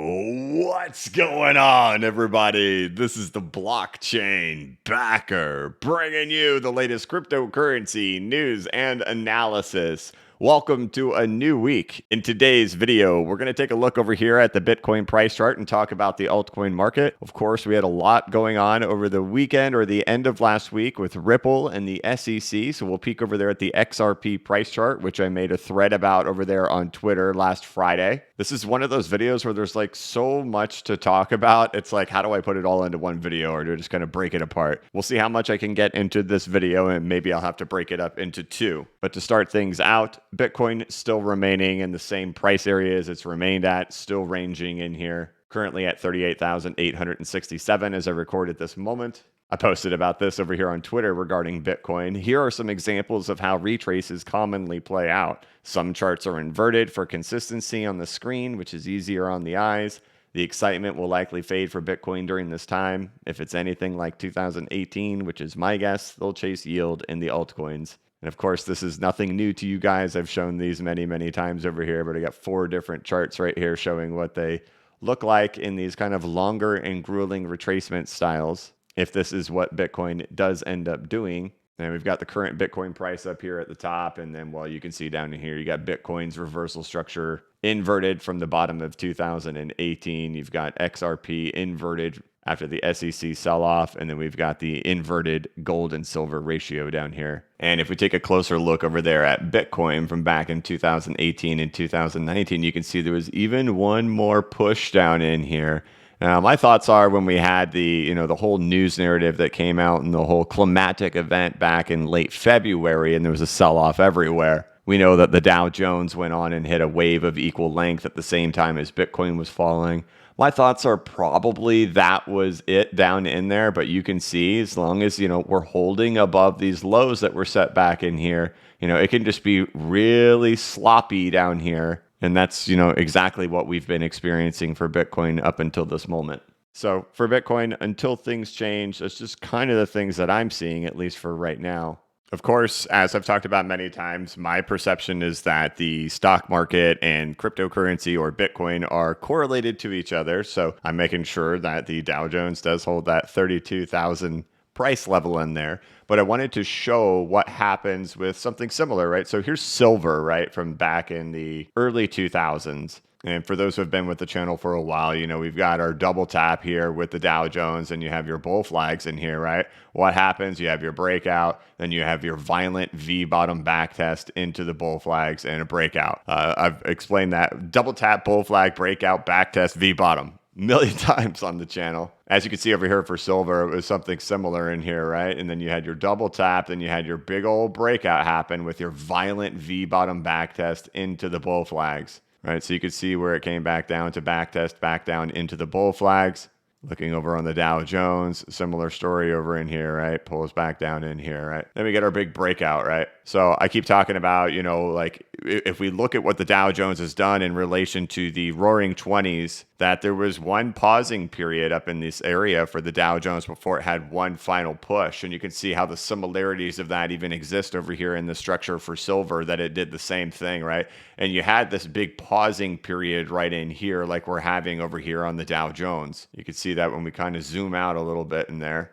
What's going on, everybody? This is the blockchain backer bringing you the latest cryptocurrency news and analysis. Welcome to a new week. In today's video, we're going to take a look over here at the Bitcoin price chart and talk about the altcoin market. Of course, we had a lot going on over the weekend or the end of last week with Ripple and the SEC. So we'll peek over there at the XRP price chart, which I made a thread about over there on Twitter last Friday. This is one of those videos where there's like so much to talk about. It's like, how do I put it all into one video, or do I just kind of break it apart? We'll see how much I can get into this video, and maybe I'll have to break it up into two. But to start things out, Bitcoin still remaining in the same price areas it's remained at, still ranging in here, currently at 38,867 as I record at this moment. I posted about this over here on Twitter regarding Bitcoin. Here are some examples of how retraces commonly play out. Some charts are inverted for consistency on the screen, which is easier on the eyes. The excitement will likely fade for Bitcoin during this time. If it's anything like 2018, which is my guess, they'll chase yield in the altcoins. And of course, this is nothing new to you guys. I've shown these many, many times over here, but I got 4 different charts right here showing what they look like in these kind of longer and grueling retracement styles. If this is what Bitcoin does end up doing. And we've got the current Bitcoin price up here at the top. And then, well, you can see down here, you got Bitcoin's reversal structure inverted from the bottom of 2018. You've got XRP inverted after the SEC sell-off. And then we've got the inverted gold and silver ratio down here. And if we take a closer look over there at Bitcoin from back in 2018 and 2019, you can see there was even one more push down in here. My thoughts are, when we had the whole news narrative that came out and the whole climatic event back in late February, and there was a sell-off everywhere. We know that the Dow Jones went on and hit a wave of equal length at the same time as Bitcoin was falling. My thoughts are probably that was it down in there, but you can see, as long as, we're holding above these lows that were set back in here, it can just be really sloppy down here. And that's, exactly what we've been experiencing for Bitcoin up until this moment. So for Bitcoin, until things change, that's just kind of the things that I'm seeing, at least for right now. Of course, as I've talked about many times, my perception is that the stock market and cryptocurrency, or Bitcoin, are correlated to each other. So I'm making sure that the Dow Jones does hold that 32,000 price level in there. But I wanted to show what happens with something similar, right? So here's silver, right, from back in the early 2000s. And for those who have been with the channel for a while, we've got our double tap here with the Dow Jones, and you have your bull flags in here, right? What happens? You have your breakout, then you have your violent V bottom back test into the bull flags and a breakout. I've explained that double tap, bull flag, breakout, back test, V bottom. Million times on the channel. As you can see over here for silver, it was something similar in here, right? And then you had your double tap, then you had your big old breakout happen with your violent V bottom back test into the bull flags, right? So you could see where it came back down to back test, back down into the bull flags. Looking over on the Dow Jones, similar story over in here, right? Pulls back down in here, right? Then we get our big breakout, right? So I keep talking about, like if we look at what the Dow Jones has done in relation to the roaring 20s, that there was one pausing period up in this area for the Dow Jones before it had one final push. And you can see how the similarities of that even exist over here in the structure for silver, that it did the same thing, right? And you had this big pausing period right in here, like we're having over here on the Dow Jones. You can see that when we kind of zoom out a little bit in there,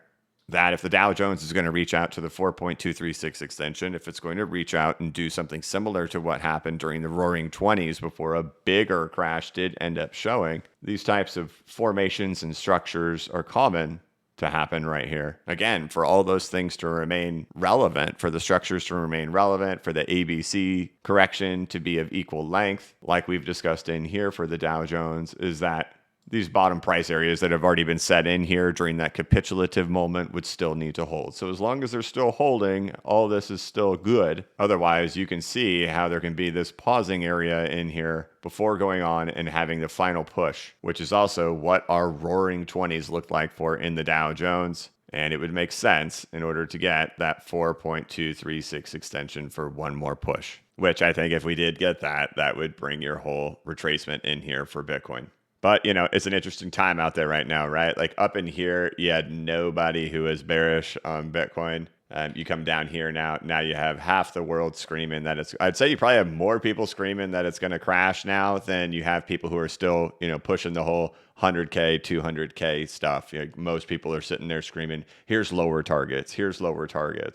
that if the Dow Jones is going to reach out to the 4.236 extension, if it's going to reach out and do something similar to what happened during the roaring 20s before a bigger crash did end up showing, these types of formations and structures are common to happen right here. Again, for all those things to remain relevant, for the structures to remain relevant, for the ABC correction to be of equal length, like we've discussed in here for the Dow Jones, is that these bottom price areas that have already been set in here during that capitulative moment would still need to hold. So as long as they're still holding, all this is still good. Otherwise, you can see how there can be this pausing area in here before going on and having the final push, which is also what our roaring 20s looked like for in the Dow Jones. And it would make sense in order to get that 4.236 extension for one more push, which I think if we did get that, that would bring your whole retracement in here for Bitcoin. But, it's an interesting time out there right now, right? Like up in here, you had nobody who was bearish on Bitcoin. You come down here now you have half the world screaming that I'd say you probably have more people screaming that it's going to crash now than you have people who are still, pushing the whole 100K, 200K stuff. Most people are sitting there screaming, here's lower targets,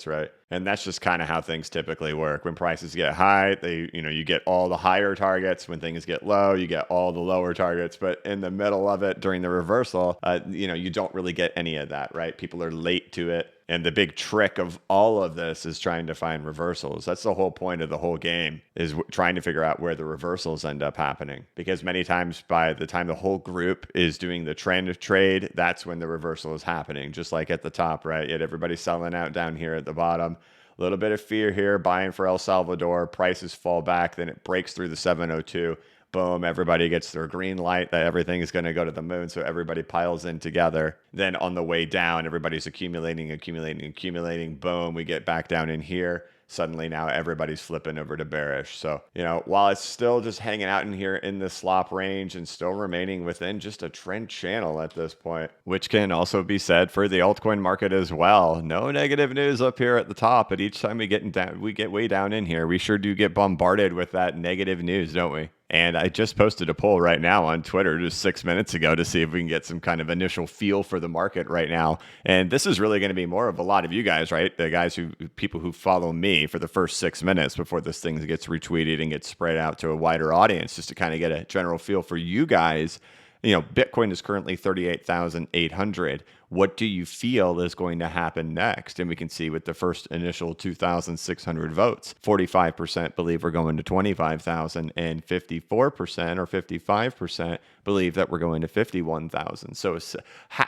right? And that's just kind of how things typically work. When prices get high, you get all the higher targets. When things get low, you get all the lower targets. But in the middle of it, during the reversal, you don't really get any of that, right? People are late to it. And the big trick of all of this is trying to find reversals. That's the whole point of the whole game, is trying to figure out where the reversals end up happening. Because many times by the time the whole group is doing the trend trade, that's when the reversal is happening. Just like at the top, right? Yet everybody's selling out down here at the bottom. A little bit of fear here, buying for El Salvador. Prices fall back, then it breaks through the 702. Boom, everybody gets their green light that everything is going to go to the moon. So everybody piles in together. Then on the way down, everybody's accumulating. Boom, we get back down in here. Suddenly now everybody's flipping over to bearish. So, while it's still just hanging out in here in the slop range and still remaining within just a trend channel at this point, which can also be said for the altcoin market as well. No negative news up here at the top, but each time we get way down in here, we sure do get bombarded with that negative news, don't we? And I just posted a poll right now on Twitter just 6 minutes ago to see if we can get some kind of initial feel for the market right now. And this is really going to be more of a lot of you guys, right? The people who follow me for the first 6 minutes before this thing gets retweeted and gets spread out to a wider audience, just to kind of get a general feel for you guys. Bitcoin is currently 38,800. What do you feel is going to happen next? And we can see with the first initial 2,600 votes, 45% believe we're going to 25,000 and 54% or 55% believe that we're going to 51,000. So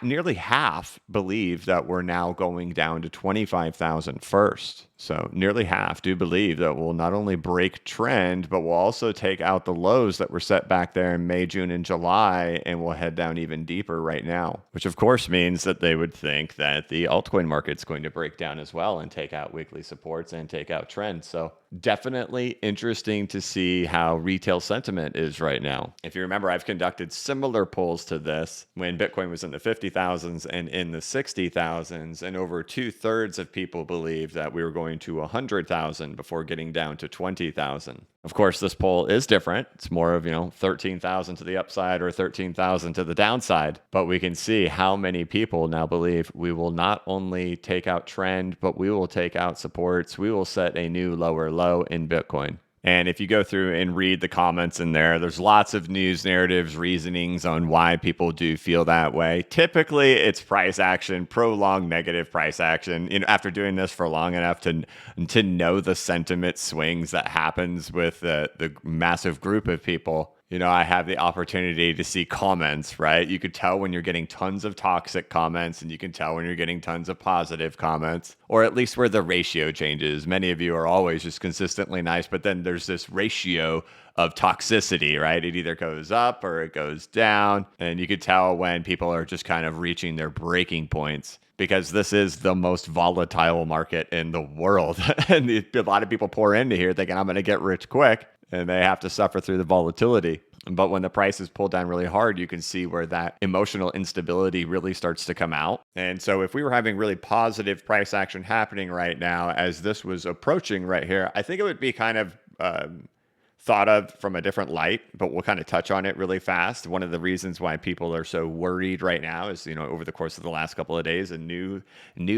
nearly half believe that we're now going down to 25,000 first. So nearly half do believe that we'll not only break trend, but we'll also take out the lows that were set back there in May, June, and July, and we'll head down even deeper right now, which of course means that they would think that the altcoin market's going to break down as well and take out weekly supports and take out trends. So definitely interesting to see how retail sentiment is right now. If you remember, I've conducted similar polls to this when Bitcoin was in the 50,000s and in the 60,000s, and over 2/3 of people believed that we were going to 100,000 before getting down to 20,000. Of course, this poll is different. It's more of, 13,000 to the upside or 13,000 to the downside. But we can see how many people now believe we will not only take out trend, but we will take out supports. We will set a new lower low in Bitcoin. And if you go through and read the comments in there, there's lots of news narratives, reasonings on why people do feel that way. Typically, it's price action, prolonged negative price action. After doing this for long enough to know the sentiment swings that happens with the massive group of people, I have the opportunity to see comments, right? You could tell when you're getting tons of toxic comments, and you can tell when you're getting tons of positive comments, or at least where the ratio changes. Many of you are always just consistently nice, but then there's this ratio of toxicity, right? It either goes up or it goes down. And you could tell when people are just kind of reaching their breaking points, because this is the most volatile market in the world. And a lot of people pour into here thinking, I'm going to get rich quick, and they have to suffer through the volatility. But when the prices pull down really hard, you can see where that emotional instability really starts to come out. And so if we were having really positive price action happening right now, as this was approaching right here, I think it would be kind of thought of from a different light, but we'll kind of touch on it really fast. One of the reasons why people are so worried right now is, over the course of the last couple of days, a new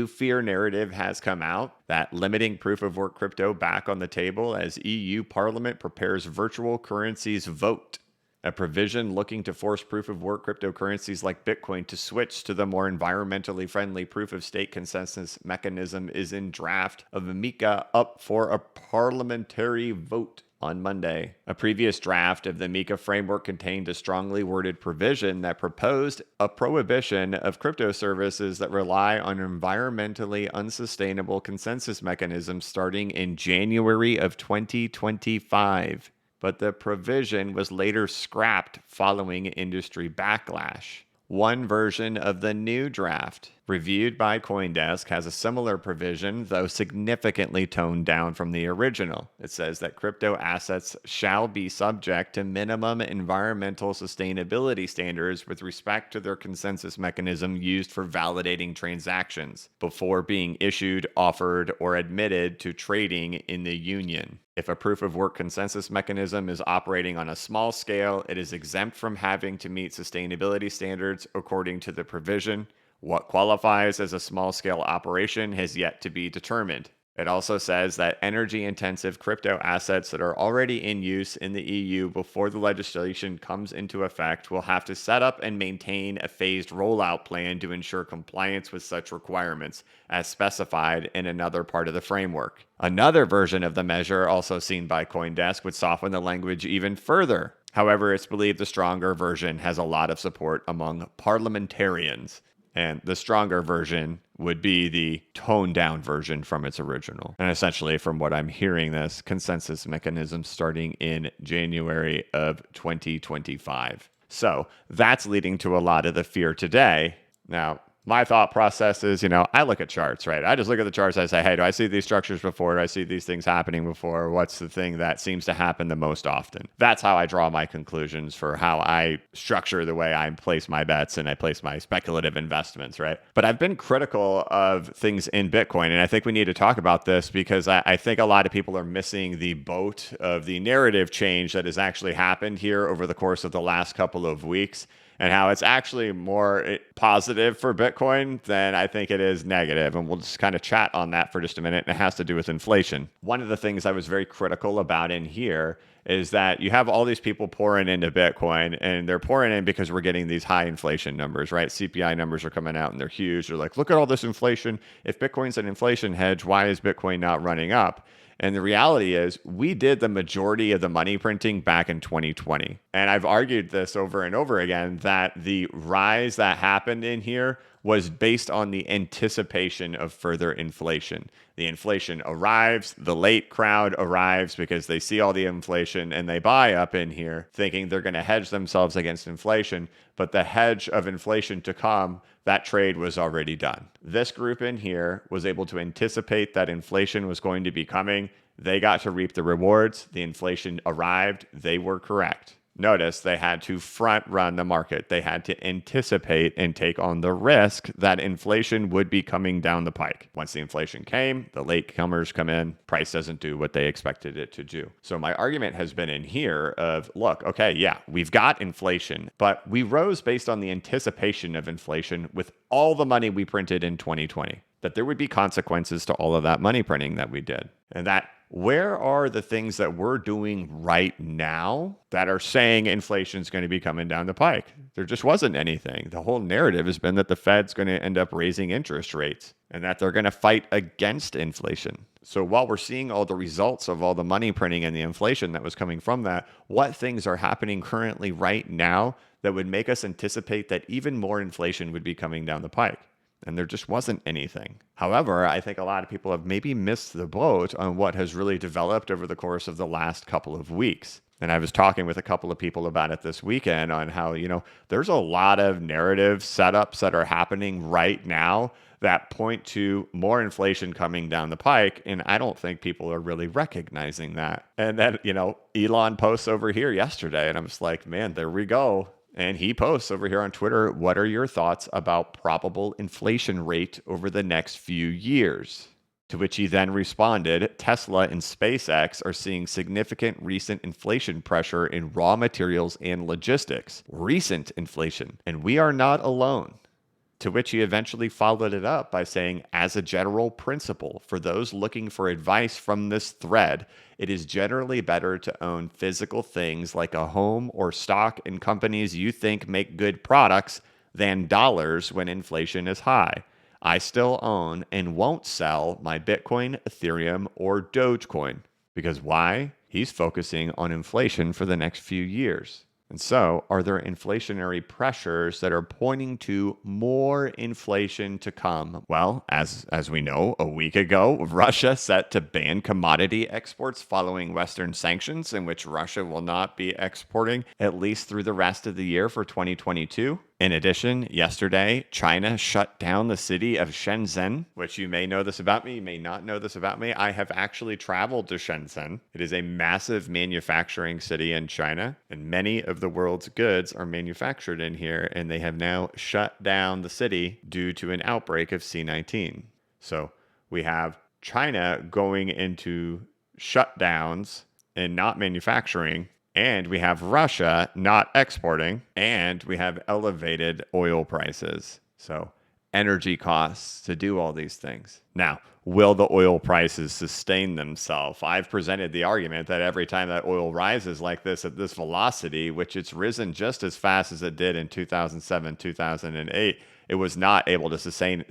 fear narrative has come out that limiting proof of work crypto back on the table as EU Parliament prepares virtual currencies vote. A provision looking to force proof of work cryptocurrencies like Bitcoin to switch to the more environmentally friendly proof of stake consensus mechanism is in draft of MiCA up for a parliamentary vote on Monday. A previous draft of the MiCA framework contained a strongly worded provision that proposed a prohibition of crypto services that rely on environmentally unsustainable consensus mechanisms starting in January of 2025. But the provision was later scrapped following industry backlash. One version of the new draft reviewed by CoinDesk, has a similar provision, though significantly toned down from the original. It says that crypto assets shall be subject to minimum environmental sustainability standards with respect to their consensus mechanism used for validating transactions before being issued, offered, or admitted to trading in the union. If a proof of work consensus mechanism is operating on a small scale, it is exempt from having to meet sustainability standards according to the provision. What qualifies as a small-scale operation has yet to be determined. It also says that energy-intensive crypto assets that are already in use in the EU before the legislation comes into effect will have to set up and maintain a phased rollout plan to ensure compliance with such requirements, as specified in another part of the framework. Another version of the measure, also seen by CoinDesk, would soften the language even further. However, it's believed the stronger version has a lot of support among parliamentarians. And the stronger version would be the toned down version from its original. And essentially, from what I'm hearing, this consensus mechanism starting in January of 2025. So that's leading to a lot of the fear today. Now, my thought process is, I look at charts, right? I just look at the charts. I say, hey, do I see these structures before? Do I see these things happening before? What's the thing that seems to happen the most often? That's how I draw my conclusions for how I structure the way I place my bets and I place my speculative investments, right? But I've been critical of things in Bitcoin, and I think we need to talk about this because I think a lot of people are missing the boat of the narrative change that has actually happened here over the course of the last couple of weeks, and how it's actually more positive for Bitcoin than I think it is negative. And we'll just kind of chat on that for just a minute. And it has to do with inflation. One of the things I was very critical about in here is that you have all these people pouring into Bitcoin, and they're pouring in because we're getting these high inflation numbers, right? CPI numbers are coming out and they're huge. They're like, look at all this inflation. If Bitcoin's an inflation hedge, why is Bitcoin not running up? And the reality is we did the majority of the money printing back in 2020. And I've argued this over and over again that the rise that happened in here was based on the anticipation of further inflation. The inflation arrives, the late crowd arrives because they see all the inflation and they buy up in here thinking they're going to hedge themselves against inflation. But the hedge of inflation to come, that trade was already done. This group in here was able to anticipate that inflation was going to be coming. They got to reap the rewards. The inflation arrived. They were correct. Notice they had to front run the market. They had to anticipate and take on the risk that inflation would be coming down the pike. Once the inflation came, the latecomers come in, price doesn't do what they expected it to do. So my argument has been in here of, look, okay, yeah, we've got inflation, but we rose based on the anticipation of inflation with all the money we printed in 2020, that there would be consequences to all of that money printing that we did. And that where are the things that we're doing right now that are saying inflation is going to be coming down the pike? There just wasn't anything. The whole narrative has been that the Fed's going to end up raising interest rates and that they're going to fight against inflation. So while we're seeing all the results of all the money printing and the inflation that was coming from that, what things are happening currently right now that would make us anticipate that even more inflation would be coming down the pike? And there just wasn't anything. However, I think a lot of people have maybe missed the boat on what has really developed over the course of the last couple of weeks. And I was talking with a couple of people about it this weekend on how, there's a lot of narrative setups that are happening right now that point to more inflation coming down the pike. And I don't think people are really recognizing that. And then, Elon posts over here yesterday, and I'm just like, man, there we go. And he posts over here on Twitter, what are your thoughts about probable inflation rate over the next few years? To which he then responded, Tesla and SpaceX are seeing significant recent inflation pressure in raw materials and logistics. Recent inflation. And we are not alone. To which he eventually followed it up by saying, as a general principle, for those looking for advice from this thread, it is generally better to own physical things like a home or stock in companies you think make good products than dollars when inflation is high. I still own and won't sell my Bitcoin, Ethereum, or Dogecoin. Because why? He's focusing on inflation for the next few years. And so, are there inflationary pressures that are pointing to more inflation to come? Well, as we know, a week ago, Russia set to ban commodity exports following Western sanctions, in which Russia will not be exporting at least through the rest of the year for 2022. In addition, yesterday, China shut down the city of Shenzhen, which you may know this about me, you may not know this about me. I have actually traveled to Shenzhen. It is a massive manufacturing city in China, and many of the world's goods are manufactured in here, and they have now shut down the city due to an outbreak of C-19. So we have China going into shutdowns and not manufacturing, and we have Russia not exporting, and we have elevated oil prices. So energy costs to do all these things. Now, will the oil prices sustain themselves? I've presented the argument that every time that oil rises like this at this velocity, which it's risen just as fast as it did in 2007, 2008, it was not able to sustain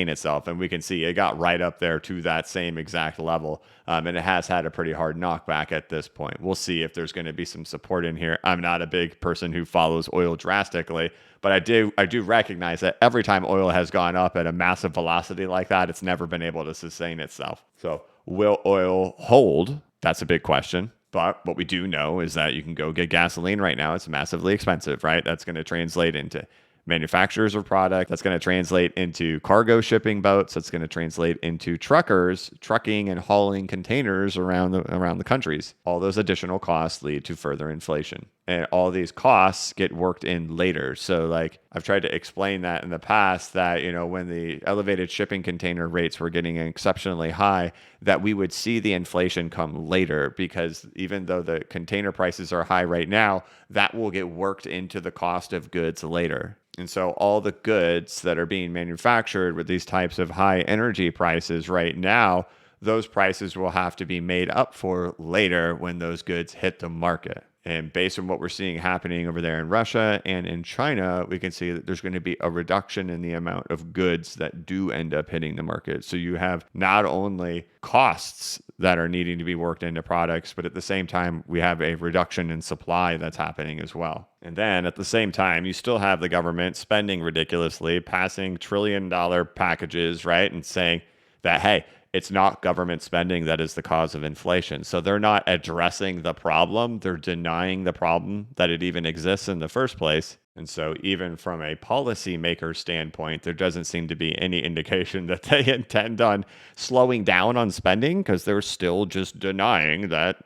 itself. And we can see it got right up there to that same exact level. And it has had a pretty hard knockback at this point. We'll see if there's going to be some support in here. I'm not a big person who follows oil drastically, but I do recognize that every time oil has gone up at a massive velocity like that, it's never been able to sustain itself. So will oil hold? That's a big question. But what we do know is that you can go get gasoline right now. It's massively expensive, right? That's going to translate into manufacturers of product. That's going to translate into cargo shipping boats. That's going to translate into truckers trucking and hauling containers around the countries. All those additional costs lead to further inflation, and all these costs get worked in later. So like I've tried to explain that in the past, that when the elevated shipping container rates were getting exceptionally high, that we would see the inflation come later, because even though the container prices are high right now, that will get worked into the cost of goods later. And so all the goods that are being manufactured with these types of high energy prices right now, those prices will have to be made up for later when those goods hit the market. And based on what we're seeing happening over there in Russia and in China, we can see that there's going to be a reduction in the amount of goods that do end up hitting the market. So you have not only costs that are needing to be worked into products, but at the same time, we have a reduction in supply that's happening as well. And then at the same time, you still have the government spending ridiculously, passing trillion-dollar packages, right? And saying that, hey, it's not government spending that is the cause of inflation. So they're not addressing the problem. They're denying the problem that it even exists in the first place. And so even from a policymaker standpoint, there doesn't seem to be any indication that they intend on slowing down on spending, because they're still just denying that,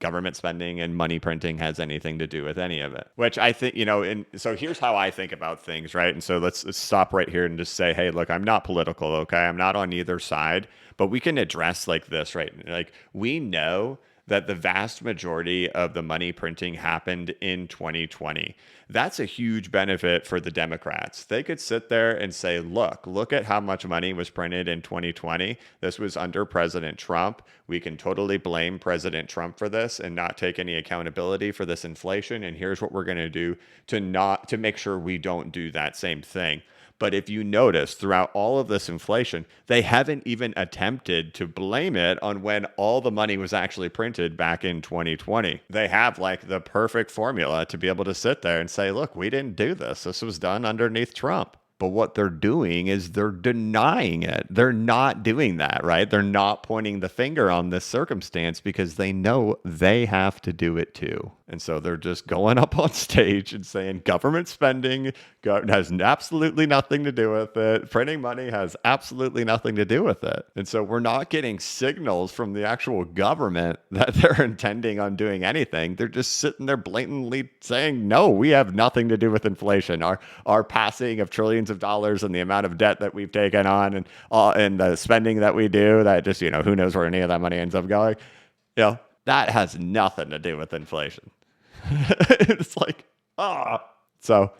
government spending and money printing has anything to do with any of it. Which I think, and so here's how I think about things, right? And so let's stop right here and just say, hey, look, I'm not political, okay? I'm not on either side, but we can address like this, right? Like we know that the vast majority of the money printing happened in 2020. That's a huge benefit for the Democrats. They could sit there and say, look at how much money was printed in 2020. This was under President Trump. We can totally blame President Trump for this and not take any accountability for this inflation. And here's what we're going to do to make sure we don't do that same thing. But if you notice throughout all of this inflation, they haven't even attempted to blame it on when all the money was actually printed back in 2020. They have like the perfect formula to be able to sit there and say, look, we didn't do this. This was done underneath Trump. But what they're doing is they're denying it. They're not doing that, right? They're not pointing the finger on this circumstance because they know they have to do it too. And so they're just going up on stage and saying government spending has absolutely nothing to do with it. Printing money has absolutely nothing to do with it. And so we're not getting signals from the actual government that they're intending on doing anything. They're just sitting there blatantly saying, no, we have nothing to do with inflation. Our passing of trillions of dollars and the amount of debt that we've taken on and the spending that we do, that just, who knows where any of that money ends up going. That has nothing to do with inflation. It's like, So,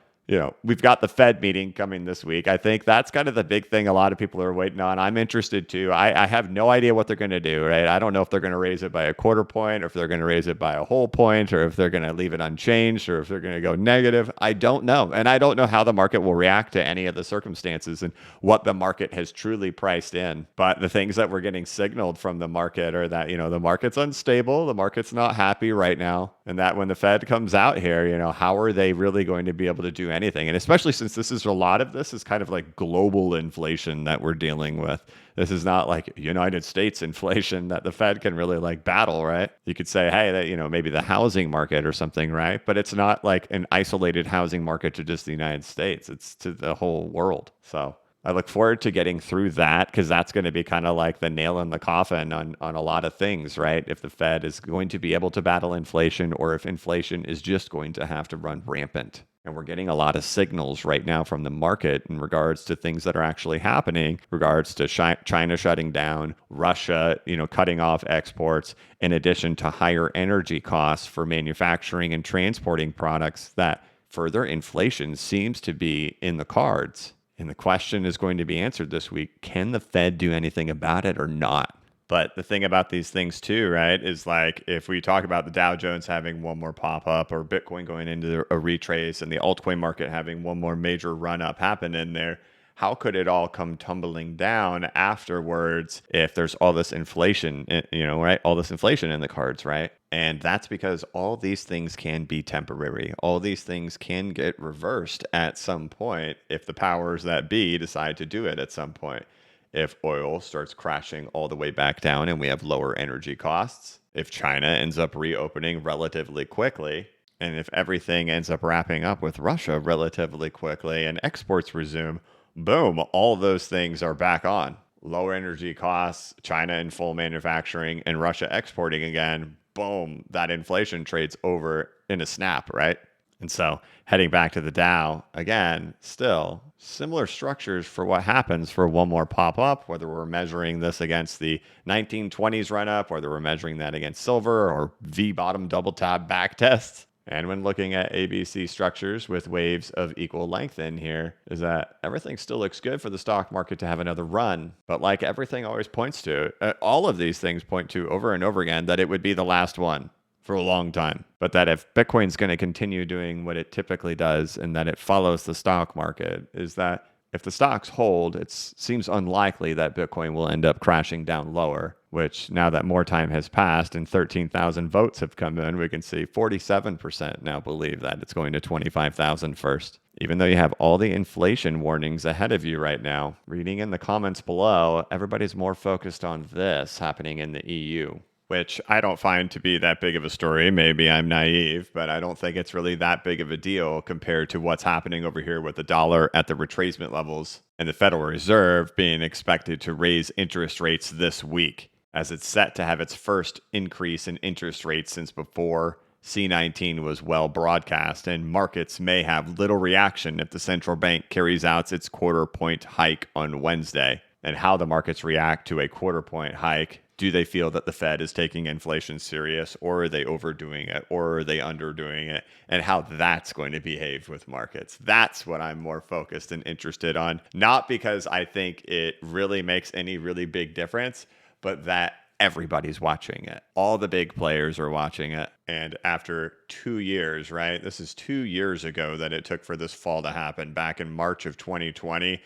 we've got the Fed meeting coming this week. I think that's kind of the big thing a lot of people are waiting on. I'm interested too. I have no idea what they're going to do, right? I don't know if they're going to raise it by a quarter point, or if they're going to raise it by a whole point, or if they're going to leave it unchanged, or if they're going to go negative. I don't know. And I don't know how the market will react to any of the circumstances and what the market has truly priced in. But the things that we're getting signaled from the market are that, the market's unstable, the market's not happy right now. And that when the Fed comes out here, how are they really going to be able to do anything. And especially since a lot of this is kind of like global inflation that we're dealing with. This is not like United States inflation that the Fed can really like battle, right? You could say, hey, that, maybe the housing market or something, right? But it's not like an isolated housing market to just the United States. It's to the whole world. So I look forward to getting through that because that's going to be kind of like the nail in the coffin on a lot of things, right? If the Fed is going to be able to battle inflation or if inflation is just going to have to run rampant. And we're getting a lot of signals right now from the market in regards to things that are actually happening, regards to China shutting down, Russia, cutting off exports, in addition to higher energy costs for manufacturing and transporting products, that further inflation seems to be in the cards. And the question is going to be answered this week. Can the Fed do anything about it or not? But the thing about these things too, right, is like if we talk about the Dow Jones having one more pop up or Bitcoin going into a retrace and the altcoin market having one more major run up happen in there, how could it all come tumbling down afterwards if there's all this inflation, right? All this inflation in the cards, right? And that's because all these things can be temporary. All these things can get reversed at some point if the powers that be decide to do it at some point. If oil starts crashing all the way back down and we have lower energy costs, if China ends up reopening relatively quickly, and if everything ends up wrapping up with Russia relatively quickly and exports resume, boom, all those things are back on. Lower energy costs, China in full manufacturing, and Russia exporting again, boom, that inflation trades over in a snap, right? And so heading back to the Dow, again, still similar structures for what happens for one more pop up, whether we're measuring this against the 1920s run up, whether we're measuring that against silver or V bottom double tab back tests. And when looking at ABC structures with waves of equal length in here, is that everything still looks good for the stock market to have another run. But like everything always points to, all of these things point to over and over again that it would be the last one for a long time. But that if Bitcoin's going to continue doing what it typically does and that it follows the stock market, is that if the stocks hold, it seems unlikely that Bitcoin will end up crashing down lower, which now that more time has passed and 13,000 votes have come in, we can see 47% now believe that it's going to 25,000 first. Even though you have all the inflation warnings ahead of you right now, reading in the comments below, everybody's more focused on this happening in the EU, which I don't find to be that big of a story. Maybe I'm naive, but I don't think it's really that big of a deal compared to what's happening over here with the dollar at the retracement levels and the Federal Reserve being expected to raise interest rates this week, as it's set to have its first increase in interest rates since before C19 was well broadcast, and markets may have little reaction if the central bank carries out its quarter-point hike on Wednesday. And how the markets react to a quarter-point hike. Do they feel that the Fed is taking inflation serious, or are they overdoing it, or are they underdoing it, and how that's going to behave with markets? That's what I'm more focused and interested on, not because I think it really makes any really big difference, but that everybody's watching it. All the big players are watching it. And after 2 years, right? This is 2 years ago that it took for this fall to happen, back in March of 2020.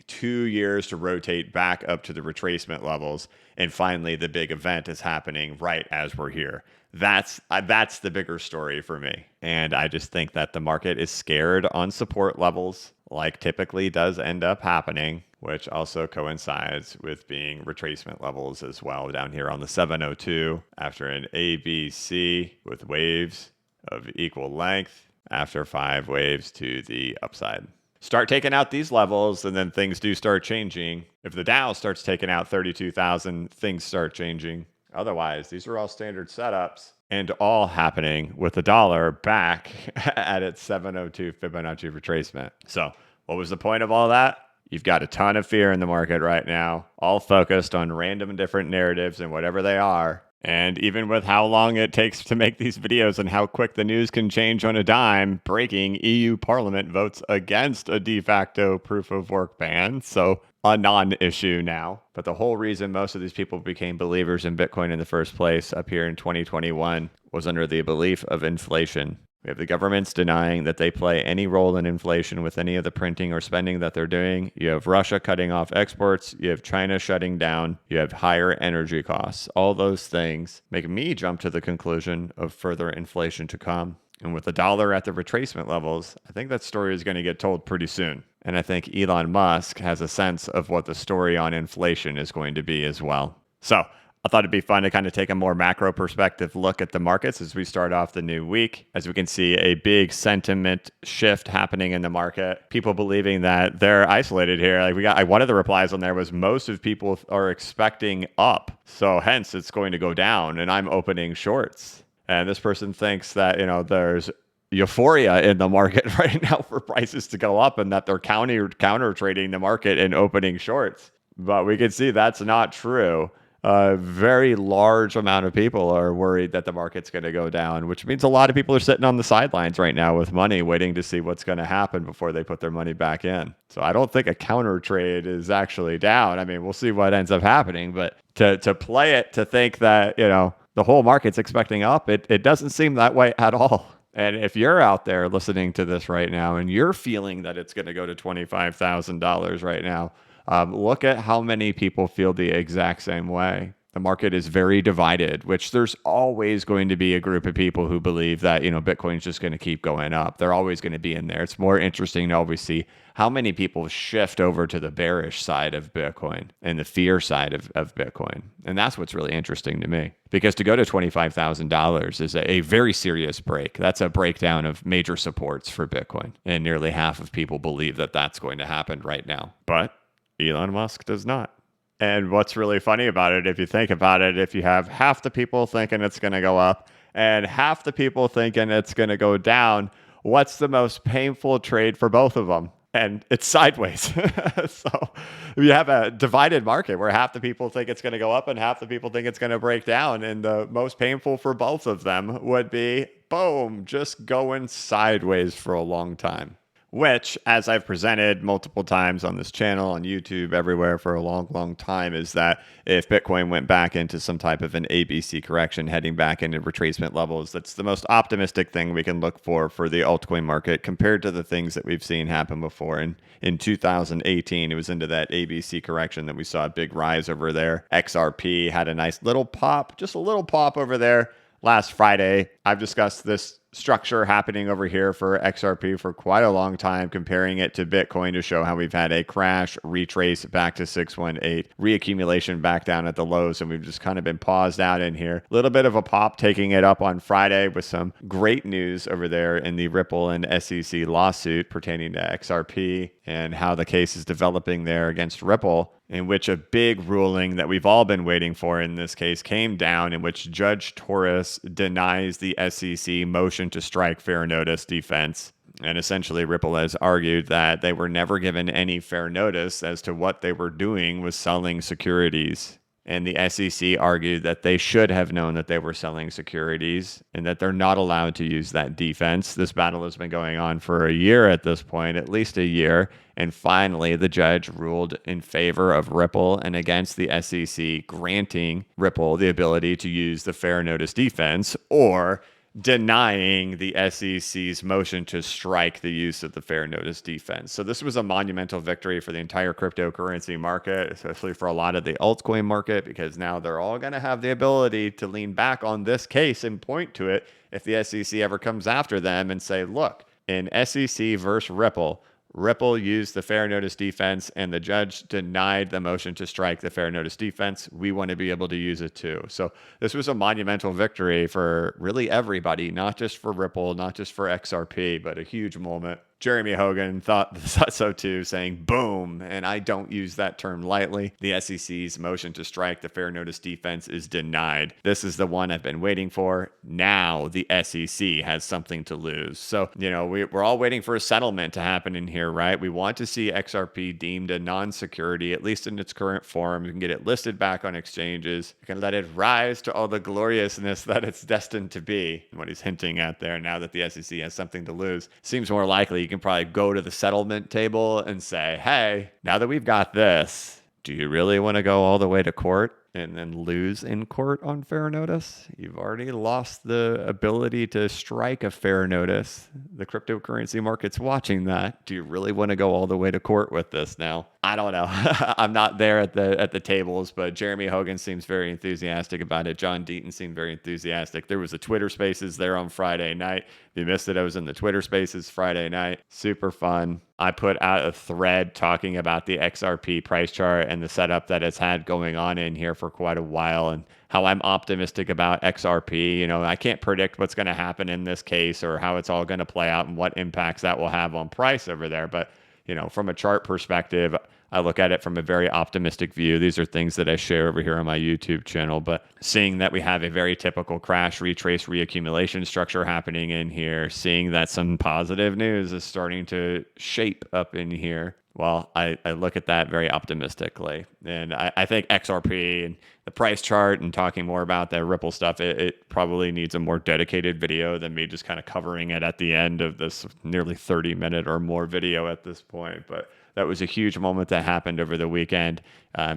2 years to rotate back up to the retracement levels, and finally the big event is happening right as we're here. That's the bigger story for me, and I just think that the market is scared on support levels, like typically does end up happening, which also coincides with being retracement levels as well down here on the 702 after an ABC with waves of equal length after 5 waves to the upside. Start taking out these levels and then things do start changing. If the Dow starts taking out 32,000, things start changing. Otherwise, these are all standard setups and all happening with the dollar back at its 702 Fibonacci retracement. So what was the point of all that? You've got a ton of fear in the market right now, all focused on random different narratives and whatever they are. And even with how long it takes to make these videos and how quick the news can change on a dime, breaking EU Parliament votes against a de facto proof of work ban. So a non-issue now. But the whole reason most of these people became believers in Bitcoin in the first place up here in 2021 was under the belief of inflation. We have the governments denying that they play any role in inflation with any of the printing or spending that they're doing. You have Russia cutting off exports. You have China shutting down. You have higher energy costs. All those things make me jump to the conclusion of further inflation to come. And with the dollar at the retracement levels, I think that story is going to get told pretty soon. And I think Elon Musk has a sense of what the story on inflation is going to be as well. So I thought it'd be fun to kind of take a more macro perspective look at the markets as we start off the new week. As we can see, a big sentiment shift happening in the market. People believing that they're isolated here. Like we got one of the replies on there was most of people are expecting up, so hence it's going to go down, and I'm opening shorts. And this person thinks that there's euphoria in the market right now for prices to go up, and that they're counter trading the market and opening shorts. But we can see that's not true. A very large amount of people are worried that the market's going to go down, which means a lot of people are sitting on the sidelines right now with money, waiting to see what's going to happen before they put their money back in. So I don't think a counter trade is actually down. I mean, we'll see what ends up happening, but to play it, to think that, the whole market's expecting up, it doesn't seem that way at all. And if you're out there listening to this right now and you're feeling that it's going to go to $25,000 right now, look at how many people feel the exact same way. The market is very divided, which there's always going to be a group of people who believe that, Bitcoin's just going to keep going up. They're always going to be in there. It's more interesting to always see how many people shift over to the bearish side of Bitcoin and the fear side of Bitcoin. And that's what's really interesting to me, because to go to $25,000 is a very serious break. That's a breakdown of major supports for Bitcoin. And nearly half of people believe that that's going to happen right now. But Elon Musk does not. And what's really funny about it, if you think about it, if you have half the people thinking it's going to go up and half the people thinking it's going to go down, what's the most painful trade for both of them? And it's sideways. So you have a divided market where half the people think it's going to go up and half the people think it's going to break down. And the most painful for both of them would be, boom, just going sideways for a long time. Which, as I've presented multiple times on this channel, on YouTube, everywhere for a long, long time, is that if Bitcoin went back into some type of an ABC correction, heading back into retracement levels, that's the most optimistic thing we can look for the altcoin market compared to the things that we've seen happen before. And in 2018, it was into that ABC correction that we saw a big rise over there. XRP had a nice little pop, just a little pop over there last Friday. I've discussed this structure happening over here for XRP for quite a long time, comparing it to Bitcoin to show how we've had a crash, retrace back to 618, reaccumulation back down at the lows, and we've just kind of been paused out in here. A little bit of a pop, taking it up on Friday with some great news over there in the Ripple and SEC lawsuit pertaining to XRP and how the case is developing there against Ripple, in which a big ruling that we've all been waiting for in this case came down, in which Judge Torres denies the SEC motion to strike fair notice defense. And essentially, Ripple has argued that they were never given any fair notice as to what they were doing was selling securities. And the SEC argued that they should have known that they were selling securities and that they're not allowed to use that defense. This battle has been going on for a year at this point, at least a year. And finally, the judge ruled in favor of Ripple and against the SEC, granting Ripple the ability to use the fair notice defense, or denying the SEC's motion to strike the use of the fair notice defense. So this was a monumental victory for the entire cryptocurrency market, especially for a lot of the altcoin market, because now they're all going to have the ability to lean back on this case and point to it if the SEC ever comes after them and say, look, in SEC versus Ripple used the fair notice defense and the judge denied the motion to strike the fair notice defense. We want to be able to use it too. So this was a monumental victory for really everybody, not just for Ripple, not just for XRP, but a huge moment. Jeremy Hogan thought so too, saying boom, and I don't use that term lightly. The SEC's motion to strike the fair notice defense is denied. This is the one I've been waiting for. Now the SEC has something to lose. So, we're all waiting for a settlement to happen in here, right? We want to see XRP deemed a non-security, at least in its current form. We can get it listed back on exchanges. We can let it rise to all the gloriousness that it's destined to be. What he's hinting at there, now that the SEC has something to lose, seems more likely you can probably go to the settlement table and say, hey, now that we've got this, do you really want to go all the way to court and then lose in court on fair notice, you've already lost the ability to strike a fair notice. The cryptocurrency market's watching that. Do you really want to go all the way to court with this now? I don't know. I'm not there at the tables, but Jeremy Hogan seems very enthusiastic about it. John Deaton seemed very enthusiastic. There was a Twitter Spaces there on Friday night. If you missed it, I was in the Twitter Spaces Friday night. Super fun. I put out a thread talking about the XRP price chart and the setup that it's had going on in here for quite a while, and how I'm optimistic about XRP. I can't predict what's going to happen in this case or how it's all going to play out and what impacts that will have on price over there. But from a chart perspective, I look at it from a very optimistic view. These are things that I share over here on my YouTube channel, but seeing that we have a very typical crash, retrace, reaccumulation structure happening in here, seeing that some positive news is starting to shape up in here, well, I look at that very optimistically. And I think XRP and the price chart and talking more about the Ripple stuff, it probably needs a more dedicated video than me just kind of covering it at the end of this nearly 30-minute or more video at this point. But that was a huge moment that happened over the weekend.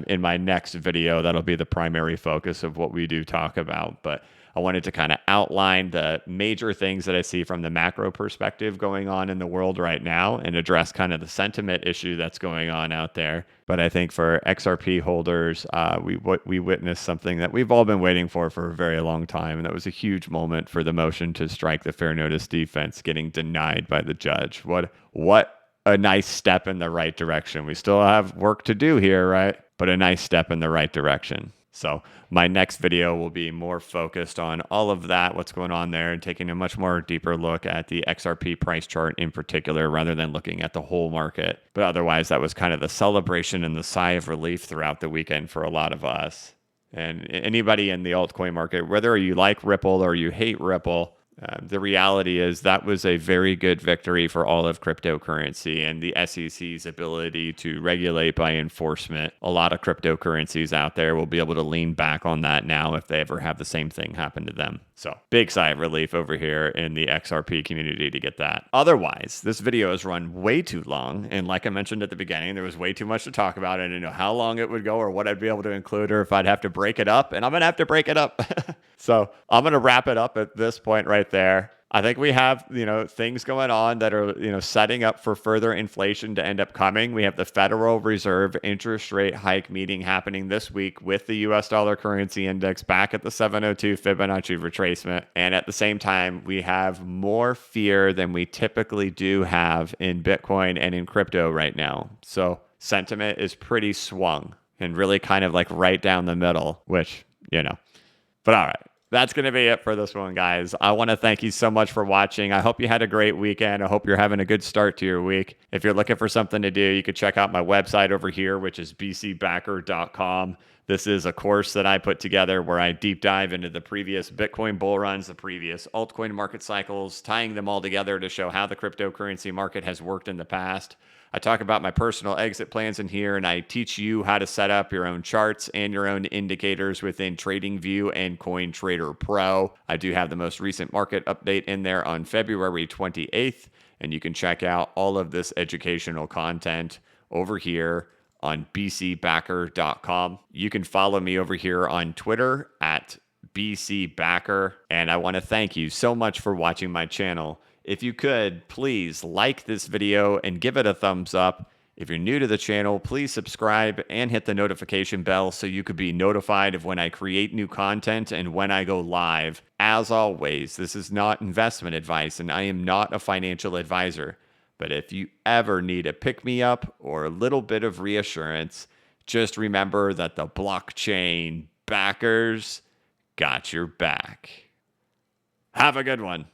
In my next video, that'll be the primary focus of what we do talk about. But I wanted to kind of outline the major things that I see from the macro perspective going on in the world right now and address kind of the sentiment issue that's going on out there. But I think for XRP holders, we witnessed something that we've all been waiting for a very long time. And that was a huge moment for the motion to strike the fair notice defense getting denied by the judge. What a nice step in the right direction. We still have work to do here, right? But a nice step in the right direction. So my next video will be more focused on all of that, what's going on there, and taking a much more deeper look at the XRP price chart in particular, rather than looking at the whole market. But otherwise, that was kind of the celebration and the sigh of relief throughout the weekend for a lot of us. And anybody in the altcoin market, whether you like Ripple or you hate Ripple, the reality is that was a very good victory for all of cryptocurrency and the SEC's ability to regulate by enforcement. A lot of cryptocurrencies out there will be able to lean back on that now if they ever have the same thing happen to them. So big sigh of relief over here in the XRP community to get that. Otherwise, this video has run way too long. And like I mentioned at the beginning, there was way too much to talk about. I didn't know how long it would go or what I'd be able to include or if I'd have to break it up. And I'm going to have to break it up. So I'm going to wrap it up at this point right there. I think we have, things going on that are, setting up for further inflation to end up coming. We have the Federal Reserve interest rate hike meeting happening this week with the US dollar currency index back at the 702 Fibonacci retracement. And at the same time, we have more fear than we typically do have in Bitcoin and in crypto right now. So sentiment is pretty swung and really kind of like right down the middle, which, but all right. That's going to be it for this one, guys. I want to thank you so much for watching. I hope you had a great weekend. I hope you're having a good start to your week. If you're looking for something to do, you could check out my website over here, which is bcbacker.com. This is a course that I put together where I deep dive into the previous Bitcoin bull runs, the previous altcoin market cycles, tying them all together to show how the cryptocurrency market has worked in the past. I talk about my personal exit plans in here, and I teach you how to set up your own charts and your own indicators within TradingView and CoinTrader Pro. I do have the most recent market update in there on February 28th, and you can check out all of this educational content over here on bcbacker.com. You can follow me over here on Twitter at bcbacker, and I want to thank you so much for watching my channel. If you could, please like this video and give it a thumbs up. If you're new to the channel, please subscribe and hit the notification bell so you could be notified of when I create new content and when I go live. As always, this is not investment advice and I am not a financial advisor. But if you ever need a pick-me-up or a little bit of reassurance, just remember that the blockchain backers got your back. Have a good one.